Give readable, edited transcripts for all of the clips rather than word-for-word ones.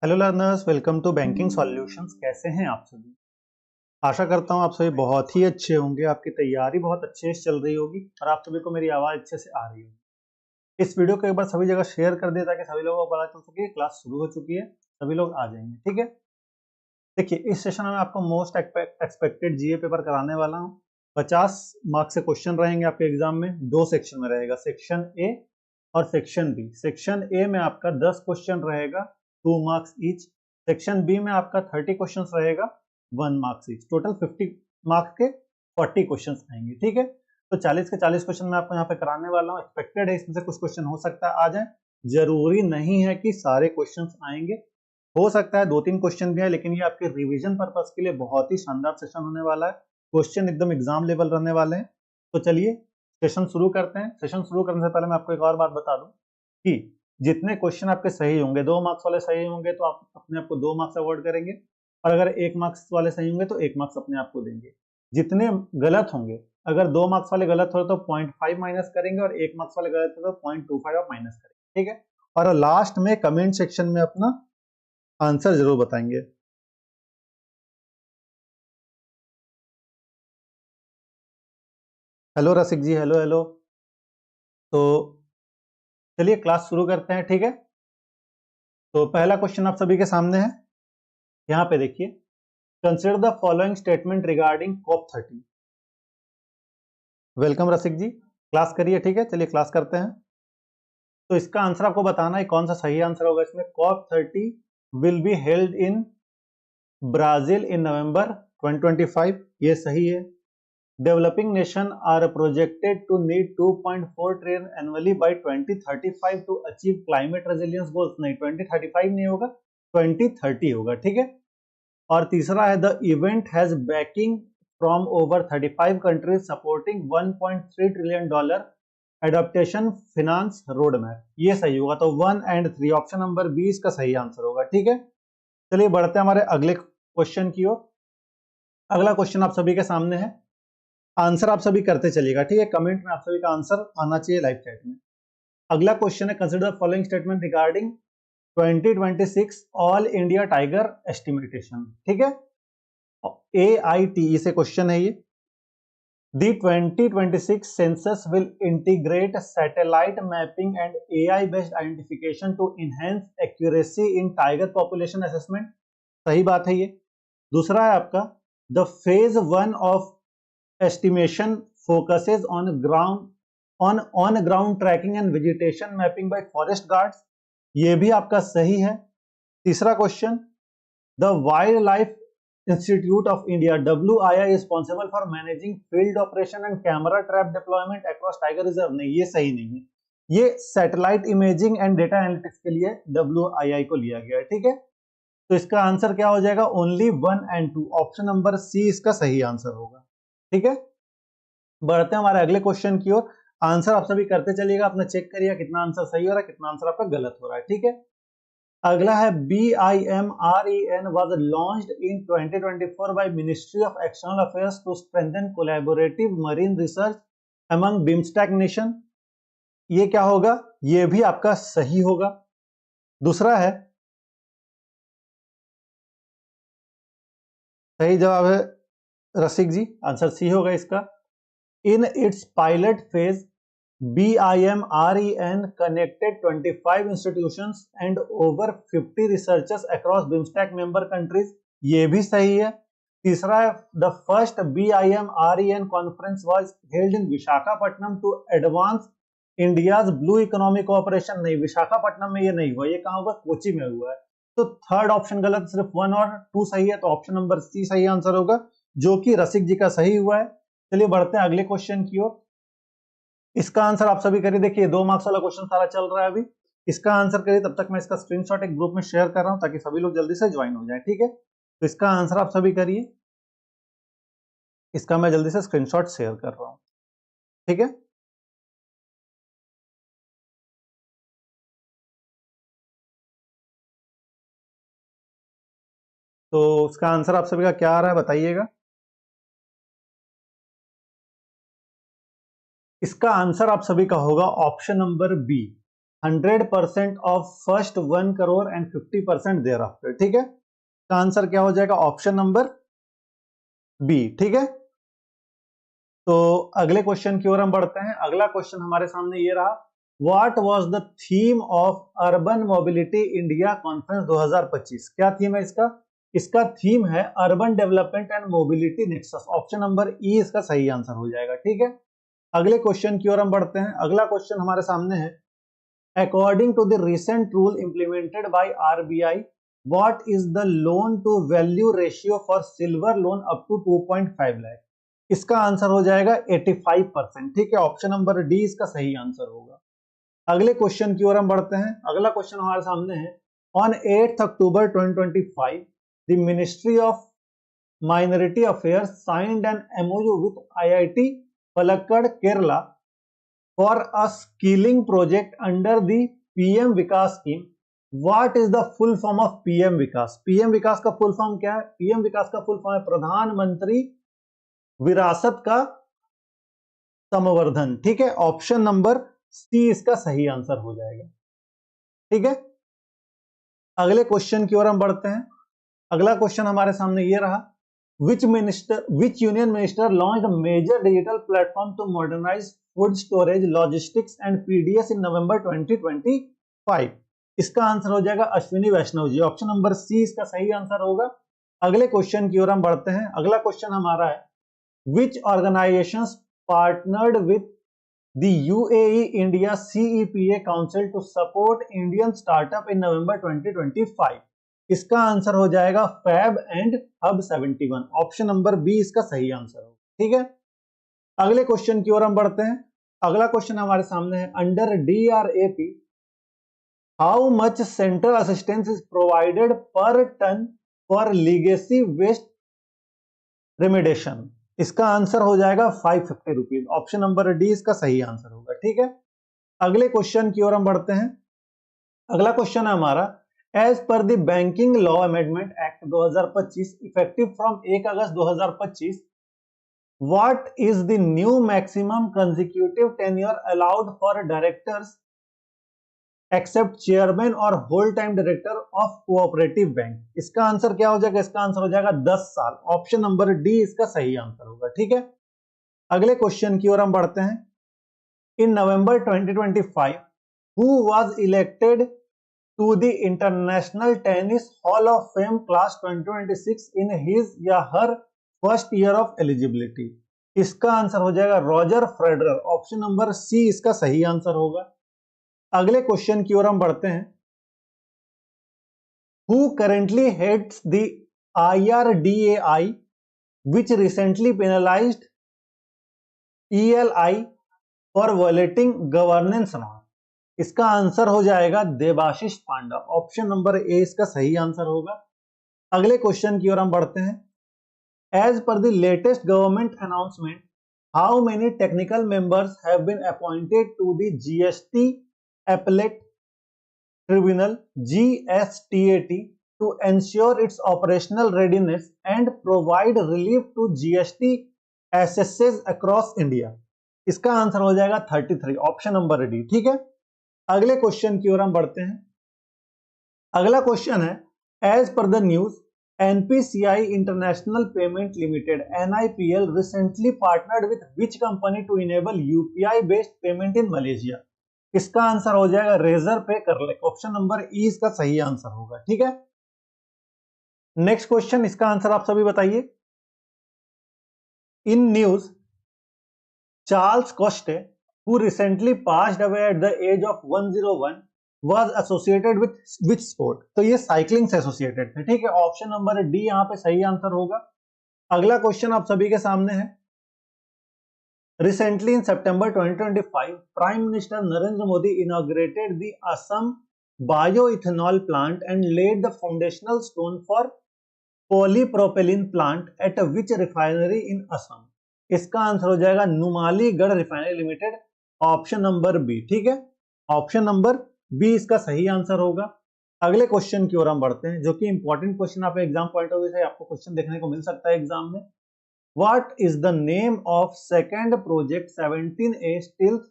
Hello learners, welcome to banking solutions. कैसे हैं आप सभी? आशा करता हूं आप सभी बहुत ही अच्छे होंगे। आपकी तैयारी बहुत अच्छे से चल रही होगी और आप सभी को मेरी आवाज़ अच्छे से आ रही होगी। इस वीडियो को एक बार सभी जगह शेयर कर दें ताकि सभी लोगों को पता चल सके क्लास शुरू हो चुकी है। सभी लोग आ जाएंगे, ठीक है। देखिए, इस सेशन में आपको मोस्ट एक्सपेक्टेड जीए पेपर कराने वाला हूँ। 50 मार्क्स से क्वेश्चन रहेंगे आपके एग्जाम में। दो सेक्शन में रहेगा, सेक्शन ए और सेक्शन बी। सेक्शन ए में आपका 10 क्वेश्चन रहेगा, 2 मार्क्स ईच। सेक्शन बी में आपका 30 क्वेश्चन रहेगा, 1 मार्क्स ईच। टोटल 50 मार्क्स के 40 क्वेश्चन आएंगे, ठीक है। तो 40 के 40 क्वेश्चन मैं आपको यहाँ पे कराने वाला हूँ। एक्सपेक्टेड है इसमें से कुछ क्वेश्चन हो सकता है आ जाए, जरूरी नहीं है कि सारे क्वेश्चन आएंगे। हो सकता है 2-3 क्वेश्चन भी है, लेकिन ये आपके रिवीजन पर्पस के लिए बहुत ही शानदार सेशन होने वाला है। क्वेश्चन एकदम एग्जाम लेवल रहने वाले हैं। तो चलिए सेशन शुरू करते हैं। सेशन शुरू करने से पहले मैं आपको एक और बात बता दूं कि जितने क्वेश्चन आपके सही होंगे, 2 मार्क्स वाले सही होंगे तो आप अपने आप को 2 मार्क्स अवॉर्ड करेंगे, और अगर 1 मार्क्स वाले सही होंगे तो 1 मार्क्स अपने आप को देंगे। जितने गलत होंगे, अगर 2 मार्क्स वाले गलत हो तो 0.5 माइनस करेंगे, और 1 मार्क्स वाले गलत हो तो 0.25 आप माइनस करेंगे, ठीक है। और लास्ट में कमेंट सेक्शन में अपना आंसर जरूर बताएंगे। हेलो रसिक जी, हेलो हेलो। तो चलिए क्लास शुरू करते हैं, ठीक है। तो पहला क्वेश्चन आप सभी के सामने है, यहाँ पे देखिए। Consider the following statement regarding COP30। Welcome Rasik ji, class करिए, ठीक है। चलिए क्लास करते हैं। तो इसका आंसर आपको बताना है कौन सा सही आंसर होगा इसमें। COP30 will be held in Brazil in November 2025, ये सही है। Developing nations are projected to need 2.4 trillion annually by 2035 to achieve climate resilience goals। नहीं, 2035 नहीं होगा, 2030 होगा, ठीक है। और तीसरा है the event has banking from over 35 countries supporting 1.3 trillion dollar adaptation finance road map. ये सही होगा। तो 1 और 3 ऑप्शन नंबर 20 का सही आंसर होगा, ठीक है। चलिए बढ़ते हैं हमारे अगले क्वेश्चन की ओर। अगला क्वेश्चन आप सभी के सामने है। आंसर आप सभी करते चलिएगा, ठीक है। कमेंट में आप सभी का आंसर आना चाहिए लाइव चैट में। अगला क्वेश्चन है, consider the following statement regarding 2026 all India tiger estimation, ठीक है। AITE से क्वेश्चन है ये। The 2026 census will integrate satellite mapping and AI based identification to enhance accuracy in tiger population assessment। सही बात है ये। दूसरा है आपका, the phase 1 of estimation focuses on ground tracking and vegetation mapping by forest guards। ये भी आपका सही है। तीसरा question, the wild life institute of India WII is responsible for managing field operation and camera trap deployment across tiger reserve। नहीं, ये सही नहीं है। ये satellite imaging and data analytics के लिए WII को लिया गया है, ठीक है। तो इसका आंसर क्या हो जाएगा, ओनली 1 और 2। ऑप्शन नंबर सी इसका सही आंसर होगा, ठीक है। बढ़ते हैं हमारे अगले क्वेश्चन की ओर। आंसर आप सभी करते चलिएगा, अपना चेक करिए कितना आंसर सही हो रहा है, कितना आंसर आपका गलत हो रहा है, ठीक है। अगला है, BIMREN was launched in 2024 by Ministry of External Affairs to strengthen collaborative marine research among BIMSTEC nation। ये क्या होगा, ये भी आपका सही होगा। दूसरा है, सही जवाब है रसिक जी, आंसर सी होगा इसका। In its pilot phase, BIMREN connected 25 institutions and over 50 researchers across BIMSTEC member countries। ये भी सही है। तीसरा है, the first BIMREN conference was held in Visakhapatnam to advance India's blue economy cooperation। नहीं, विशाखापट्टनम में ये नहीं हुआ, ये कहाँ हुआ, कोची में हुआ है। तो थर्ड ऑप्शन गलत, सिर्फ 1 और 2 सही है। तो ऑप्शन नंबर सी सही आंसर होगा, जो कि रसिक जी का सही हुआ है। चलिए बढ़ते हैं अगले क्वेश्चन की ओर। इसका आंसर आप सभी करिए। देखिए 2 मार्क्स वाला क्वेश्चन सारा चल रहा है अभी। इसका आंसर करिए, तब तक मैं इसका स्क्रीनशॉट एक ग्रुप में शेयर कर रहा हूं ताकि सभी लोग जल्दी से ज्वाइन हो जाए, ठीक है। तो इसका आंसर आप सभी करिए, इसका मैं जल्दी से स्क्रीनशॉट शेयर कर रहा हूं, ठीक है। तो उसका आंसर आप सभी का क्या आ रहा है बताइएगा। इसका आंसर आप सभी का होगा option number B, 100% of first 1 crore and 50% thereafter. ठीक है, इसका आंसर क्या हो जाएगा? Option number B. ठीक है, तो अगले क्वेश्चन की ओर हम बढ़ते हैं। अगला क्वेश्चन हमारे सामने ये रहा, what was the theme of urban mobility India conference 2025? क्या थीम है इसका? इसका थीम है urban development and mobility nexus. Option number ई इसका सही आंसर हो जाएगा। ठीक है, अगले क्वेश्चन की ओर हम बढ़ते हैं। अगला क्वेश्चन हमारे सामने है, according to the recent rule implemented by RBI, what is the loan to value ratio for silver loan up to 2.5 lakh? इसका आंसर हो जाएगा 85%। ठीक है, ऑप्शन नंबर डी इसका सही आंसर होगा। अगले क्वेश्चन की ओर हम बढ़ते हैं। अगला क्वेश्चन हमारे सामने है, on 8 October 2025 the ministry of minority affairs signed an MOU with IIT Palakkad Kerala for a skilling project under the PM Vikas scheme. What is the full form of PM Vikas? PM Vikas का फुल फॉर्म क्या है? PM Vikas का full form है प्रधानमंत्री विरासत का संवर्धन। ठीक है, ऑप्शन नंबर सी इसका सही आंसर हो जाएगा। ठीक है, अगले क्वेश्चन की ओर हम बढ़ते हैं। अगला क्वेश्चन हमारे सामने ये रहा, which union minister launched a major digital platform to modernize food storage logistics and PDS in November 2025? इसका आंसर हो जाएगा Ashwini Vaishnaw ji. Option number C इसका सही आंसर होगा। अगले क्वेश्चन की ओर हम बढ़ते हैं। अगला क्वेश्चन हमारा है, which organizations partnered with the UAE India CEPA Council to support Indian startup in November 2025? इसका आंसर हो जाएगा fab and hub 71। Option number B इसका सही आंसर होगा। ठीक है, अगले क्वेश्चन की ओर हम बढ़ते हैं। अगला क्वेश्चन हमारे सामने है, under DRAP how much central assistance is provided per ton for legacy waste remediation? इसका आंसर हो जाएगा 550 रुपीज। ऑप्शन नंबर डी इसका सही आंसर होगा। ठीक है, अगले क्वेश्चन की ओर हम बढ़ते हैं। अगला क्वेश्चन है हमारा, as per the banking law amendment act 2025 effective from 1 August 2025, what is the new maximum consecutive tenure allowed for directors except chairman और whole time director of cooperative bank? इसका आंसर क्या हो जाएगा? इसका आंसर हो जाएगा 10 साल। ऑप्शन नंबर डी इसका सही आंसर होगा। ठीक है, अगले क्वेश्चन की ओर हम बढ़ते हैं। In November 2025 who was elected to the international tennis hall of fame class 2026 in his या her first year of eligibility? इसका आंसर हो जाएगा Roger Federer. Option number C इसका सही आंसर होगा। अगले क्वेश्चन की ओर हम बढ़ते हैं। Who currently heads the IRDAI which recently penalized ELI for violating governance norm? इसका आंसर हो जाएगा देबाशीष पांडा। ऑप्शन नंबर ए इसका सही आंसर होगा। अगले क्वेश्चन की ओर हम बढ़ते हैं। As per the latest government announcement, how many technical members have been appointed to the GST appellate tribunal GSTAT to ensure its operational readiness and provide relief to GST assesses across India? इसका answer हो जाएगा 33। Option number D. ठीक है, अगले question की ओर हम बढ़ते हैं। अगला क्वेश्चन है, as per the news NPCI international payment limited NIPL recently partnered with which company to enable UPI based payment in Malaysia? इसका आंसर हो जाएगा रेजर पे कर ले। ऑप्शन नंबर ई इसका सही आंसर होगा। ठीक है, नेक्स्ट क्वेश्चन, इसका आंसर आप सभी बताइए। In news Charles Coste who recently passed away at the age of 101 was associated with which sport? तो ये साइकिलिंग से एसोसिएटेड थे। ठीक है, ऑप्शन नंबर डी यहां पे सही आंसर होगा। अगला क्वेश्चन आप सभी के सामने है। Recently, in September 2025, Prime Minister Narendra Modi inaugurated the Assam bioethanol plant and laid the foundational stone for polypropylene plant at which refinery in Assam? इसका आंसर हो जाएगा Numaligarh refinery limited. Option number B. ठीक है, option number B इसका सही answer होगा। अगले question की ओर हम बढ़ते हैं, जो कि इंपॉर्टेंट क्वेश्चन आप एग्जाम पॉइंट ऑफ व्यू से आपको क्वेश्चन देखने को मिल सकता है एग्जाम में। What is the name of second project 17A stealth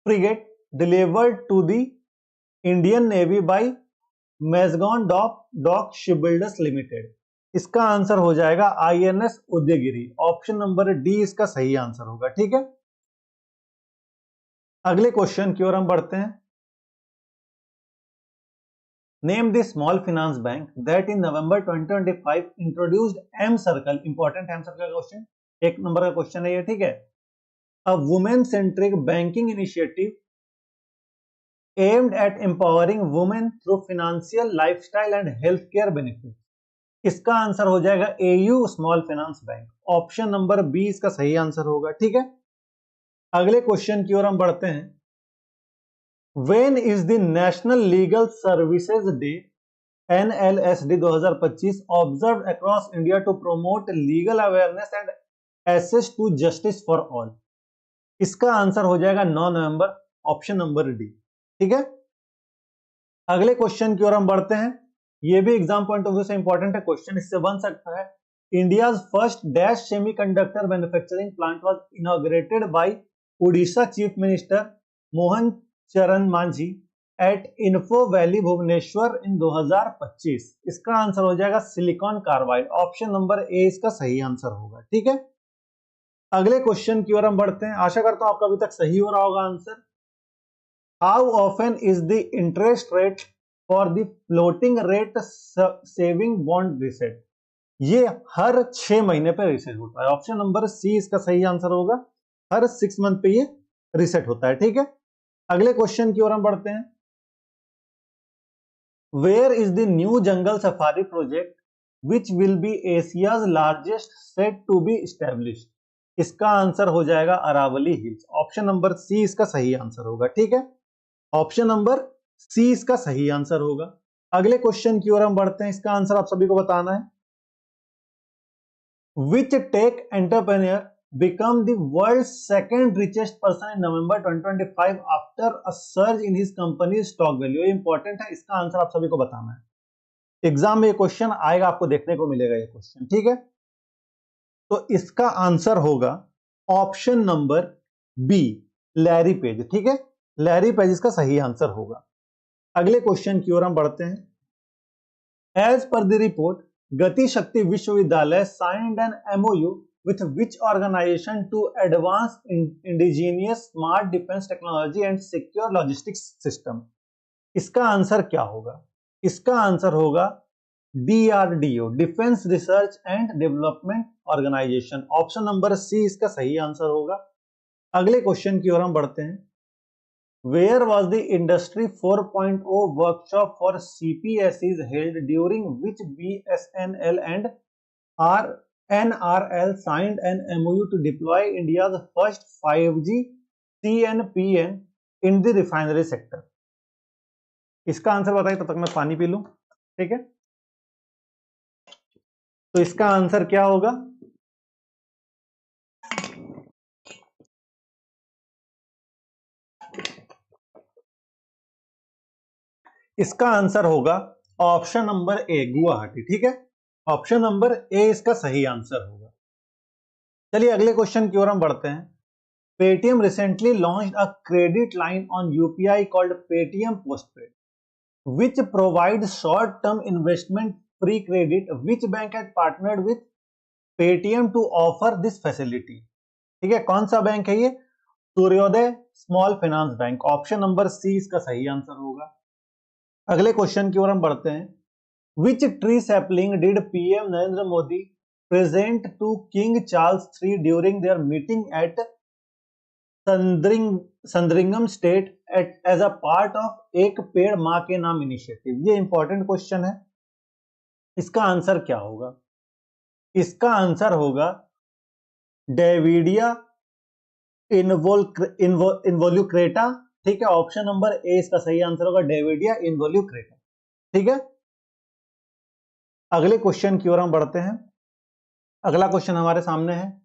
frigate delivered to the Indian navy by Mazagon dock shipbuilders limited. इसका आंसर हो जाएगा INS Udaygiri. Option number D इसका सही आंसर होगा। ठीक है, अगले क्वेश्चन की ओर हम बढ़ते हैं। Name the small finance bank that in November 2025 introduced M circle. Important M circle का क्वेश्चन, एक नंबर का क्वेश्चन है ये। ठीक है, a women centric banking initiative aimed at empowering women through financial, lifestyle and healthcare benefits। इसका answer हो जाएगा AU small finance bank. Option number B इसका सही आंसर होगा। ठीक है, अगले क्वेश्चन की ओर हम बढ़ते हैं। When is the National Legal Services Day NLSD 2025 observed across India to promote legal awareness and access to justice for all? इसका आंसर हो जाएगा 9 नवंबर। Option number D. ठीक है, अगले क्वेश्चन की ओर हम बढ़ते हैं। ये भी एग्जाम पॉइंट ऑफ व्यू से इंपॉर्टेंट है क्वेश्चन, इससे बन सकता है। India's first dash semiconductor manufacturing plant was inaugurated by Odisha chief minister Mohan Charan Majhi at info valley Bhubaneswar in 2025। इसका आंसर हो जाएगा silicon carbide. Option number A इसका सही आंसर होगा। ठीक है, अगले क्वेश्चन की ओर हम बढ़ते हैं। आशा करता हूं आपका अभी तक सही हो रहा होगा answer. How often is the interest rate for the floating rate saving bond reset? ये हर 6 महीने पे रीसेट होता है। ऑप्शन नंबर सी इसका सही आंसर होगा। हर 6 मंथ पे ये रीसेट होता है। ठीक है, अगले क्वेश्चन की ओर हम बढ़ते हैं। Where is the new jungle safari project which will be Asia's largest set to be established? इसका आंसर हो जाएगा Aravalli hills. Option number C इसका सही आंसर होगा। ठीक है, ऑप्शन नंबर सी इसका सही आंसर होगा। अगले क्वेश्चन की ओर हम बढ़ते हैं। इसका आंसर आप सभी को बताना है। Which tech entrepreneur became the world's second richest person in November 2025 after a surge in his company's stock value? ये इंपॉर्टेंट है, इसका आंसर आप सभी को बताना है। एग्जाम में ये क्वेश्चन आएगा, आपको देखने को मिलेगा ये क्वेश्चन। ठीक है, तो इसका आंसर होगा option number B, Larry Page. ठीक है, लैरी पेज इसका सही आंसर होगा। अगले क्वेश्चन की ओर हम बढ़ते हैं। एज पर द रिपोर्ट, गति शक्ति विश्वविद्यालय signed an MOU with which organization to advance indigenous smart defense technology and secure logistics system? इसका आंसर क्या होगा? इसका आंसर होगा DRDO, defence research and development organisation. Option number C इसका सही आंसर होगा। अगले क्वेश्चन की ओर हम बढ़ते हैं। Where was the Industry 4.0 workshop for CPSEs held, during which BSNL and NRL signed an MOU to deploy India's first 5G CNPN in the refinery sector? इसका answer बताइए, तब तक मैं पानी पी लूं। ठीक है, तो इसका आंसर क्या होगा? इसका आंसर होगा ऑप्शन नंबर ए, गुवाहाटी। ठीक है, ऑप्शन नंबर ए इसका सही आंसर होगा। चलिए अगले क्वेश्चन की ओर हम बढ़ते हैं। Paytm recently launched a credit line on UPI called Paytm postpaid which provides short term investment free credit. Which bank had partnered with Paytm to offer this facility? ठीक है, कौन सा बैंक है ये? Suryoday small finance bank. Option number C इसका सही answer होगा। अगले क्वेश्चन की ओर हम बढ़ते हैं। Which tree sapling did PM Narendra Modi present to King Charles III during their meeting at Sandringham State as a part of एक पेड़ मां के नाम इनिशिएटिव? ये इंपॉर्टेंट क्वेश्चन है। इसका आंसर क्या होगा? इसका आंसर होगा डेविडिया इन्वोल्यूक्रेटा। ठीक है, ऑप्शन नंबर ए इसका सही आंसर होगा, डेविडिया इन्वोल्यूक्रेटा। ठीक है, अगले क्वेश्चन की ओर हम बढ़ते हैं। अगला क्वेश्चन हमारे सामने है।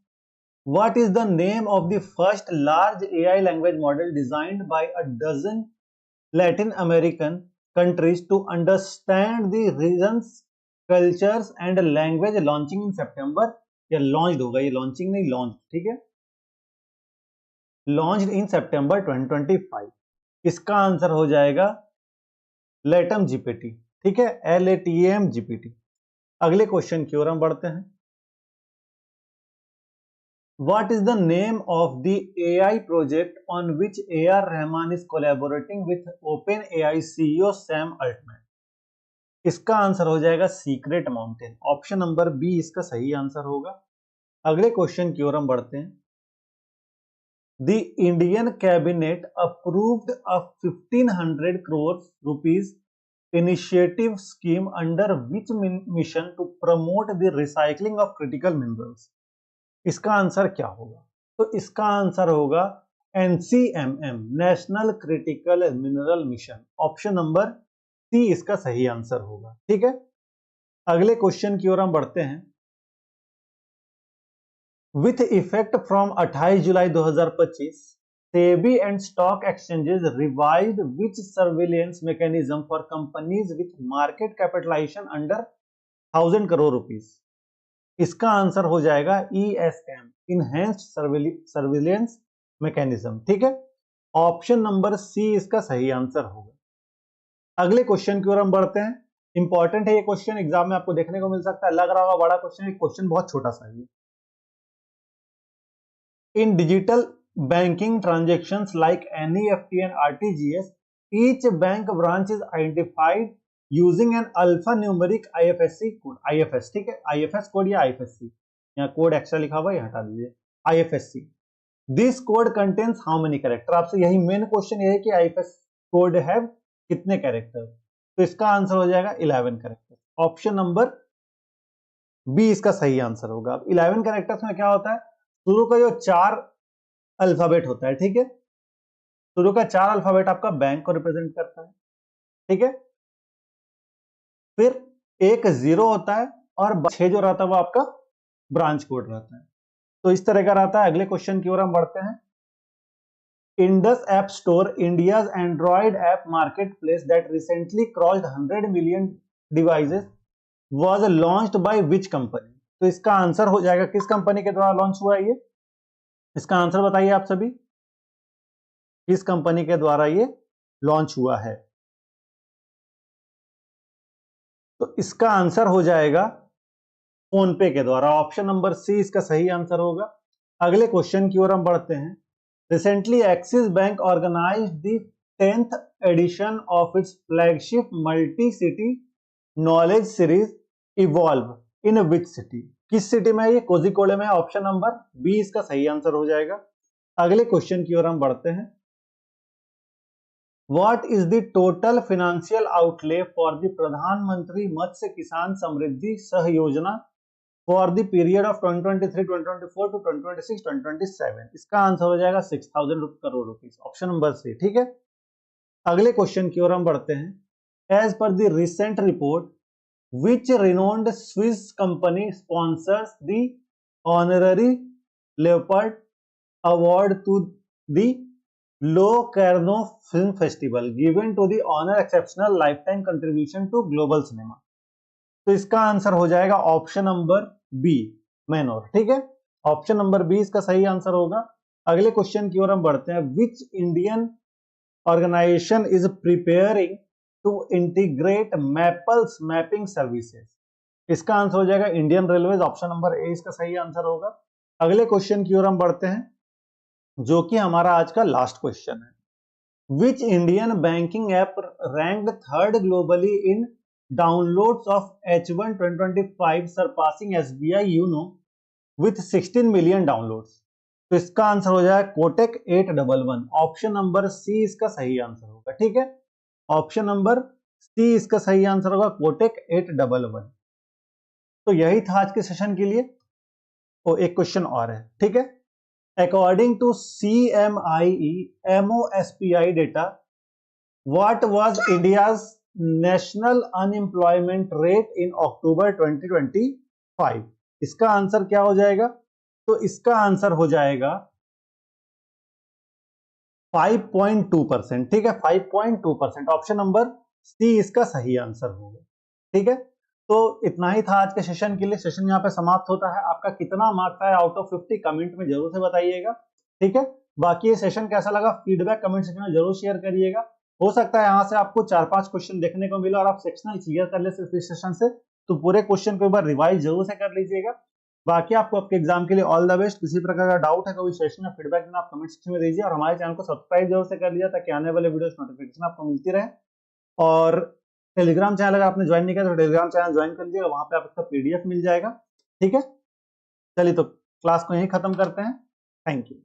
What is the name of the first large AI language model designed by a dozen Latin American countries to understand the regions, cultures and language, launching in September? या launched होगा, ये launching नहीं, launched। ठीक है, launched in September 2025। इसका answer हो जाएगा Latham GPT, ठीक है, LATAM जीपीटी। अगले क्वेश्चन की ओर हम बढ़ते हैं। What is the name of the AI project on which AR Rahman is collaborating with OpenAI CEO Sam Altman? इसका आंसर हो जाएगा secret mountain. Option number B इसका सही आंसर होगा। अगले क्वेश्चन की ओर हम बढ़ते हैं। The Indian cabinet approved a 1500 crore rupees initiative scheme under which mission to promote the recycling of critical minerals. इसका आंसर क्या होगा? तो इसका आंसर होगा NCMM, national critical mineral mission. Option number C इसका सही आंसर होगा, ठीक है। अगले क्वेश्चन की ओर हम बढ़ते हैं। With effect from 28 July 2025, SEBI and stock exchanges revised which surveillance mechanism for companies with market capitalisation under 1000 crore rupees. इसका आंसर हो जाएगा ESM, इनहेंस्ड सर्विलेंस मैकेनिज्म, ठीक है। ऑप्शन नंबर सी इसका सही आंसर होगा। अगले क्वेश्चन की ओर हम बढ़ते हैं। इंपॉर्टेंट है ये क्वेश्चन, एग्जाम में आपको देखने को मिल सकता है। लग रहा होगा बड़ा क्वेश्चन, एक क्वेश्चन बहुत छोटा सा है। इन digital banking transactions like NEFT and RTGS, each bank branch is identified using an alphanumeric IFSC code, IFS, ठीक है, IFS कोड या IFSC, यहाँ कोड एक्स्ट्रा लिखा हुआ है, हटा दीजिए, IFSC। This code contains how many character? आपसे यही मेन क्वेश्चन ये है कि IFS कोड है कितने कैरेक्टर? तो इसका आंसर हो जाएगा 11 कैरेक्टर। ऑप्शन नंबर बी इसका सही आंसर होगा। 11 कैरेक्टर्स में क्या होता है? शुरू का जो 4 अल्फाबेट होता है, ठीक है, शुरू का 4 अल्फाबेट आपका बैंक को रिप्रेजेंट करता है, ठीक है, फिर एक 0 होता है और 6 जो रहता है वो आपका ब्रांच कोड रहता है। तो इस तरह का रहता है। अगले क्वेश्चन की ओर हम बढ़ते हैं। Indus app store, India's Android app marketplace that recently crossed 100 million devices was launched by which company? तो इसका आंसर हो जाएगा किस कंपनी के द्वारा लॉन्च हुआ है ये? इसका आंसर बताइए आप सभी, किस कंपनी के द्वारा ये लॉन्च हुआ है? तो इसका आंसर हो जाएगा फोन पे के द्वारा। ऑप्शन नंबर सी इसका सही आंसर होगा। अगले क्वेश्चन की ओर हम बढ़ते हैं। Recently Axis bank organised the 10th edition of its flagship multi city knowledge series evolve in which city? किस सिटी में है ये? कोझिकोडे में। ऑप्शन नंबर बी इसका सही आंसर हो जाएगा। अगले क्वेश्चन की ओर हम बढ़ते हैं। What is the total financial outlay for the प्रधानमंत्री मत्स्य किसान समृद्धि सह योजना for the period of 2023-2024 to 2026-2027? इसका आंसर हो जाएगा 6000 crore rupees. Option number C, ठीक है। अगले क्वेश्चन की ओर हम बढ़ते हैं। As per the recent report, which renowned Swiss company sponsors the honorary Leopard award to the Locarno Film Festival given to the honor exceptional lifetime contribution to global cinema? तो इसका answer हो जाएगा option number B, मैनोर, ठीक है। Option number B इसका सही answer होगा। अगले क्वेश्चन की ओर हम बढ़ते हैं। Which Indian organisation is preparing to integrate Mappls mapping services? इसका आंसर हो जाएगा Indian railways. Option number A इसका सही आंसर होगा। अगले क्वेश्चन की ओर हम बढ़ते हैं, जो कि हमारा आज का लास्ट क्वेश्चन है। Which Indian banking app ranked 3rd globally in downloads of H1 2025 surpassing SBI YONO with 16 million downloads? तो इसका आंसर हो जाएगा कोटेक 811। ऑप्शन नंबर सी इसका सही आंसर होगा, ठीक है। ऑप्शन नंबर सी इसका सही आंसर होगा, कोटेक 811। तो यही था आज के सेशन के लिए। तो एक क्वेश्चन और है, ठीक है। According to CMIE MOSPI data, what was India's national unemployment rate in October 2025? इसका आंसर क्या हो जाएगा? तो इसका आंसर हो जाएगा 5.2%, ठीक है, 5.2%। ऑप्शन नंबर सी इसका सही आंसर होगा, ठीक है। तो इतना ही था आज के सेशन के लिए। सेशन यहाँ पे समाप्त होता है। आपका कितना मार्क्स आया आउट ऑफ 50 कमेंट में जरूर से बताइएगा, ठीक है। बाकी ये सेशन कैसा लगा फीडबैक कमेंट सेक्शन में जरूर शेयर करिएगा। हो सकता है यहाँ से आपको 4-5 क्वेश्चन देखने को मिला और आप सेक्शनल क्लियर कर ले इस सेशन से, तो पूरे क्वेश्चन को एक बार रिवाइज जरूर से कर लीजिएगा। बाकी आपको आपके एग्जाम के लिए ऑल द बेस्ट। किसी प्रकार का डाउट है, कोई सेशन या फीडबैक देना, आप कमेंट सेक्शन में दीजिए और हमारे चैनल को सब्सक्राइब जरूर से कर लीजिए ताकि आने वाले वीडियोस नोटिफिकेशन आपको मिलती रहे। और टेलीग्राम चैनल अगर आपने ज्वाइन नहीं किया तो टेलीग्राम चैनल ज्वाइन कर लीजिएगा, वहां पे आपका PDF मिल जाएगा। ठीक है, चलिए तो क्लास को यहीं खत्म करते हैं। Thank you.